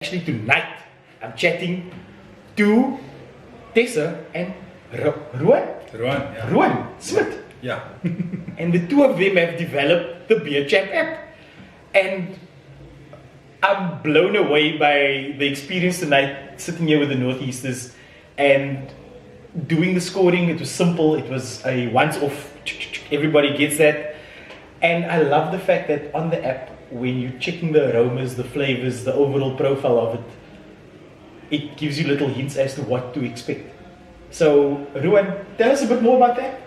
Actually, tonight I'm chatting to Tessa and Rohann Yeah. Rohann Smit. Yeah. And the two of them have developed the Beerchamp app. And I'm blown away by the experience tonight, sitting here with the Northeasters and doing the scoring. It was simple, it was a once-off, everybody gets that. And I love the fact that on the app, when you're checking the aromas, the flavors, the overall profile of it, it gives you little hints as to what to expect. So, Rohann, tell us a bit more about that.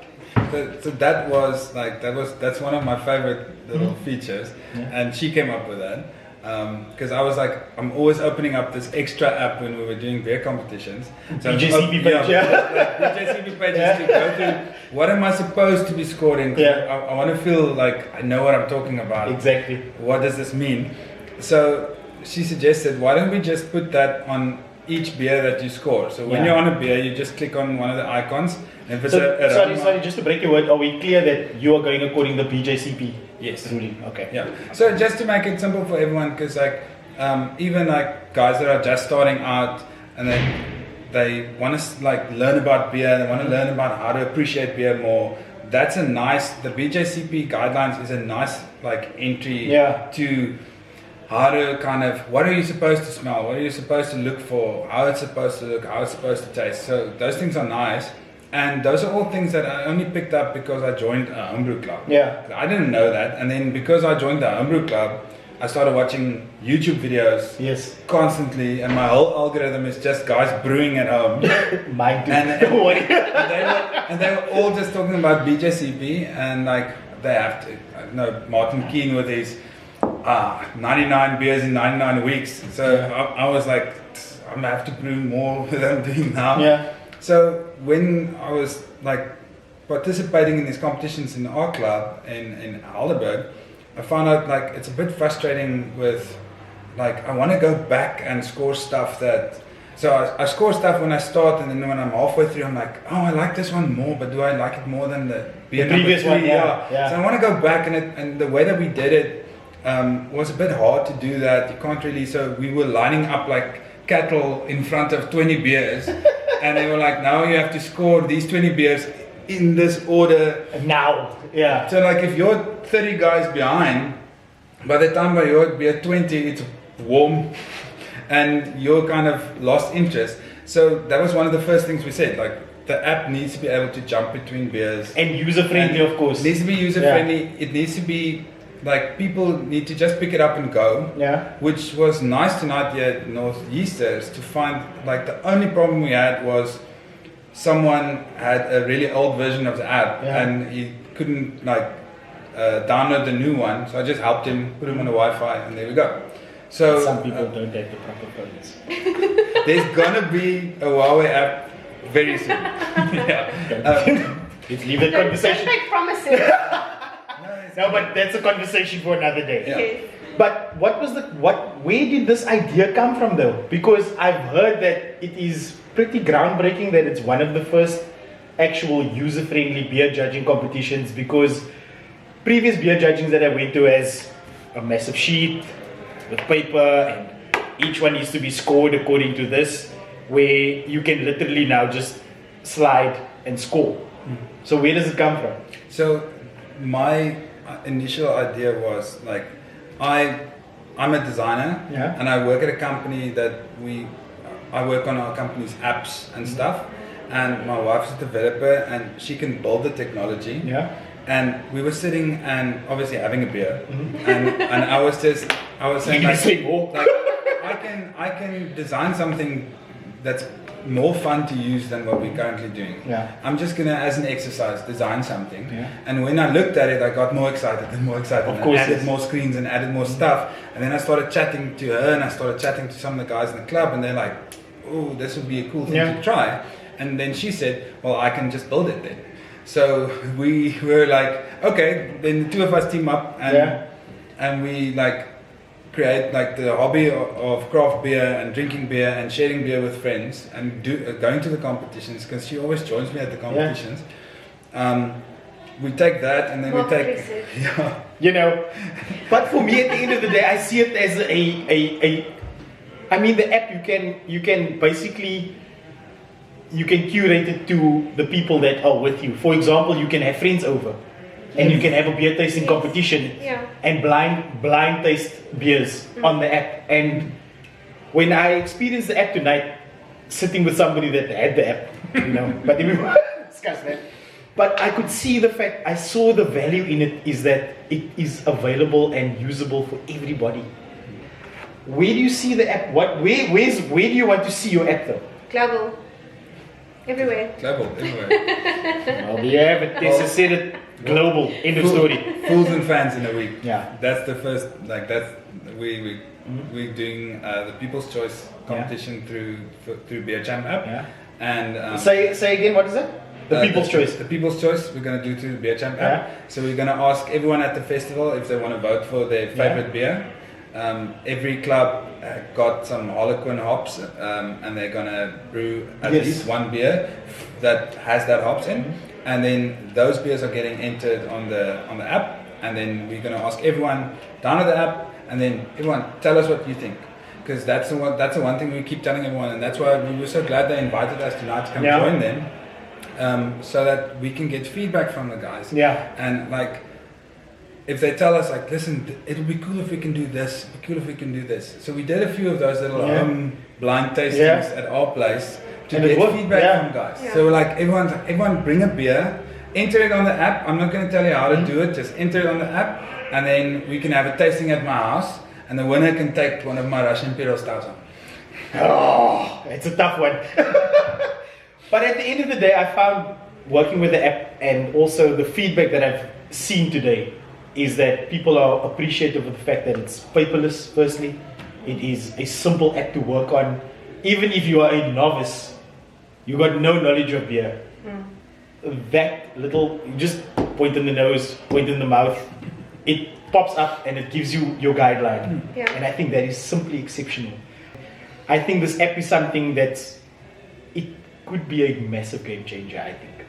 So that's one of my favorite little features, and she came up with that because I was like, I'm always opening up this extra app when we were doing beer competitions. So BJCP page, BJCP pages to go through what am I supposed to be scoring. I want to feel like I know what I'm talking about. Exactly. What does this mean? So she suggested, why don't we just put that on each beer that you score? So when you're on a beer, you just click on one of the icons. If it's sorry, just to break your word, are we clear that you are going according to the BJCP ruling? Okay. Yeah. So just to make it simple for everyone, because like even like guys that are just starting out and they want to like learn about beer, they want to learn about how to appreciate beer more. That's a nice. The BJCP guidelines is a nice like entry to how to kind of, what are you supposed to smell, what are you supposed to look for, how it's supposed to look, how it's supposed to taste. So those things are nice. And those are all things that I only picked up because I joined a homebrew club. Yeah. I didn't know that. And then because I joined the homebrew club, I started watching YouTube videos constantly. And my whole algorithm is just guys brewing at home. Mine too. And they were all just talking about BJCP. And like they have to, Martin Keane with his 99 beers in 99 weeks. So I was like, I'm gonna have to brew more than I'm doing now. Yeah. So when I was like participating in these competitions in our club in Heidelberg, I found out like it's a bit frustrating with like I want to go back and score stuff that. So I score stuff when I start, and then when I'm halfway through, I'm like, oh, I like this one more, but do I like it more than the previous one? Yeah. So I want to go back, and the way that we did it was a bit hard to do that. You can't really. So we were lining up like cattle in front of 20 beers. And they were like, now you have to score these 20 beers in this order. Now, So like if you're 30 guys behind, by the time you're beer 20, it's warm and you're kind of lost interest. So that was one of the first things we said, like the app needs to be able to jump between beers. And user-friendly, of course. It needs to be user-friendly. It needs to be like people need to just pick it up and go. Yeah. Which was nice tonight here at Northeasters to find like the only problem we had was someone had a really old version of the app and he couldn't like download the new one. So I just helped him, put him on the Wi-Fi, and there we go. So some people don't have the proper phones. There's gonna be a Huawei app very soon. Let's leave the conversation. Don't make promises. No, but that's a conversation for another day. Okay. But where did this idea come from though? Because I've heard that it is pretty groundbreaking that it's one of the first actual user-friendly beer judging competitions, because previous beer judgings that I went to has a massive sheet with paper and each one needs to be scored according to this, where you can literally now just slide and score. So where does it come from? So my initial idea was like I'm a designer and I work at a company that I work on our company's apps and stuff, and my wife's a developer and she can build the technology. And we were sitting and obviously having a beer, and I was saying like I can design something that's more fun to use than what we're currently doing. I'm just gonna, as an exercise, design something. And when I looked at it, I got more excited and more excited. Of course, added more screens and added more stuff. And then I started chatting to her and I started chatting to some of the guys in the club, and they're like, "Oh, this would be a cool thing to try." And then she said, "Well, I can just build it then." So we were like, "Okay." Then the two of us team up and we like create like the hobby of craft beer and drinking beer and sharing beer with friends and going to the competitions, because she always joins me at the competitions. We take that and then we take you know, but for me at the end of the day, I see it as I mean, the app you can basically curate it to the people that are with you. For example, you can have friends over, and you can have a beer tasting competition and blind taste beers on the app. And when I experienced the app tonight, sitting with somebody that had the app, but we will discuss that. But I could see I saw the value in it is that it is available and usable for everybody. Where do you see the app? Where do you want to see your app though? Global. Everywhere. Global, everywhere. Well, there you have it. Tessa said it. Global. End of story. Fools and fans in a week. Yeah. That's the first. We're doing the People's Choice competition through Beerchamp app. Yeah. And say again. What is it? The People's Choice. The People's Choice we're going to do through the Beerchamp app. Yeah. So we're going to ask everyone at the festival if they want to vote for their favorite beer. Every club got some Harlequin hops, and they're going to brew at least one beer that has that hops in. And then those beers are getting entered on the app, and then we're going to ask everyone download the app, and then everyone tell us what you think, because that's the one thing we keep telling everyone, and that's why we were so glad they invited us tonight to come join them, so that we can get feedback from the guys. Yeah. And like, if they tell us like, listen, it'll be cool if we can do this. It'll be cool if we can do this. So we did a few of those little blind tastings at our place to get feedback from guys. Yeah. So like everyone bring a beer, enter it on the app. I'm not going to tell you how to do it. Just enter it on the app, and then we can have a tasting at my house, and the winner can take one of my Russian Imperial stouts on. Oh, it's a tough one. But at the end of the day, I found working with the app and also the feedback that I've seen today is that people are appreciative of the fact that it's paperless. Firstly, it is a simple app to work on. Even if you are a novice, you got no knowledge of beer. That little, you just point in the nose, point in the mouth, it pops up and it gives you your guideline. And I think that is simply exceptional. I think this app is something it could be a massive game changer, I think.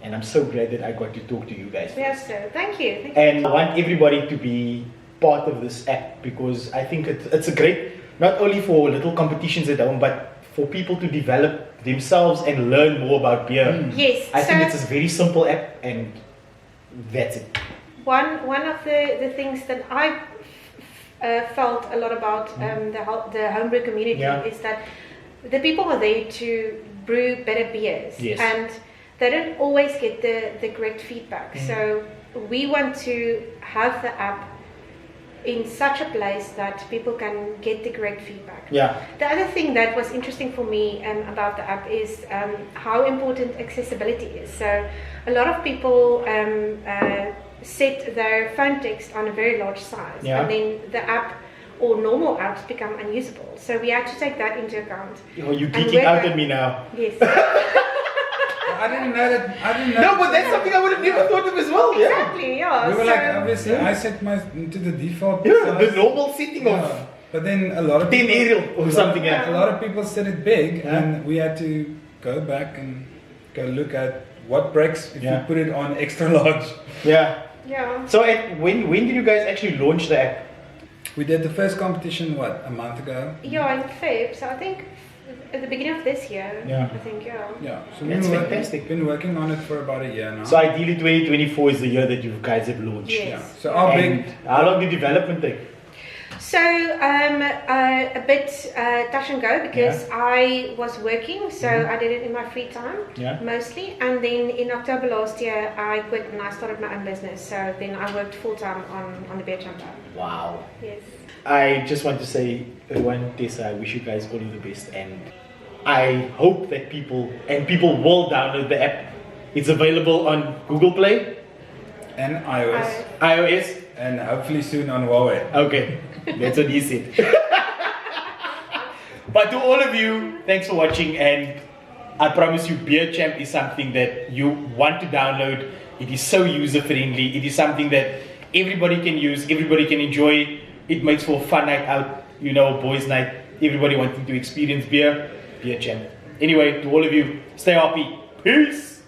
And I'm so glad that I got to talk to you guys. Yes, sir. Thank you. And I want everybody to be part of this app, because I think it's a great, not only for little competitions at home, but for people to develop themselves and learn more about beer. Yes. I think it's a very simple app, and that's it. One of the things that I felt a lot about the homebrew community is that the people are there to brew better beers. Yes. And they don't always get the correct feedback. So we want to have the app in such a place that people can get the correct feedback. Yeah. The other thing that was interesting for me about the app is how important accessibility is. So a lot of people set their phone text on a very large size, and then the app or normal apps become unusable. So we had to take that into account. Oh, you're geeking out on me now. Yes. I didn't know. No, but that's something I would have never thought of as well. Exactly, yeah. We were like, obviously, I set my to the default. The normal setting of But then a lot of 10 Arial or something. A lot of people set it big, and we had to go back and go look at what breaks if you put it on extra large. Yeah. Yeah. So when did you guys actually launch the app? We did the first competition, a month ago? Yeah, in Feb. So I think at the beginning of this year. I think, Yeah. So that's fantastic. We've been working on it for about a year now. So ideally 2024 is the year that you guys have launched. Yes. Yeah. So our big. How long did development take? So a bit touch and go, because I was working, so I did it in my free time mostly. And then in October last year, I quit and I started my own business. So then I worked full time on the Beerchamp app. Wow. Yes. I just want to say, Rohann, Tessa, I wish you guys all the best, and I hope that people will download the app. It's available on Google Play And iOS. iOS. And hopefully soon on Huawei. Okay, that's what he said. But to all of you, thanks for watching, and I promise you, Beerchamp is something that you want to download. It is so user friendly. It is something that everybody can use, everybody can enjoy. It makes for a fun night out, boys' night. Everybody wanting to experience Beerchamp. Anyway, to all of you, stay happy. Peace.